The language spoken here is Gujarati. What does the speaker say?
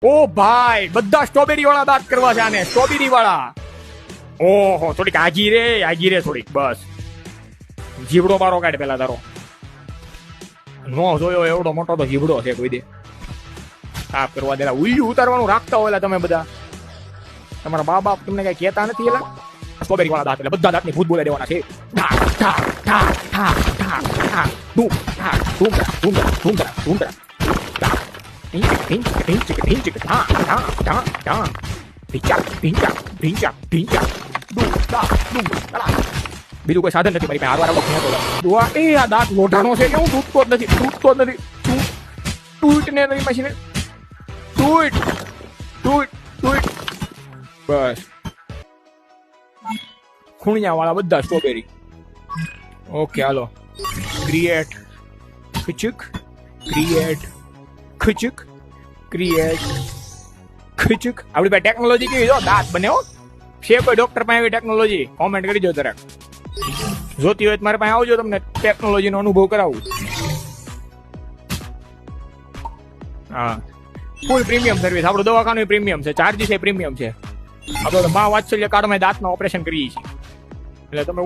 ઓ ભાઈ બધા સ્ટ્રોબેરી વાળા દાંત કરવા છે આને, સ્ટ્રોબેરી વાળા. ઓહો થોડીક આગી રે થોડીક, બસ જીવડો મારો કાઢ પેલા તારો. નો જોયો એવડો મોટો તો જીવડો છે કોઈ દે. સાફ કરવા દેલા ઉલ્યું ઉતારવાનું રાખતા હોય તમે બધા. તમારા બા બાપ તમને કઈ કહેતા નથી એલા? સ્ટ્રોબેરી વાળા દાંત એટલે બધા દાંતની ભૂત બોલાઈ દેવાના છે. બીજું કોઈ સાધન નથી મારી પાસે. હારવાર એ આ દાંત લોઢાનો છે કે હું તૂટતો જ નથી. તૂટ ને નહીં મશીન તૂટ. બસ ખૂણિયા વાળા બધા સ્ટ્રોબેરી. ઓકે હાલો ક્રિએટ ખુચક આપણી પાસે ટેકનોલોજી કેવી જો દાંત બને હો છે. કોઈ ડોક્ટર પાસે એવી ટેકનોલોજી કોમેન્ટ કરી દો જરાક. જોતી હોય મારી પાસે આવજો, તમને ટેકનોલોજી નો અનુભવ કરાવું. હા ફૂલ પ્રીમિયમ સર્વિસ. આપણું દવાખાનું પ્રીમિયમ છે, ચાર્જીસ એ પ્રીમિયમ છે. આપણે મા વાત્સલ્ય કાર્ડમાં દાંતમાં ઓપરેશન કરીએ છીએ એટલે તમે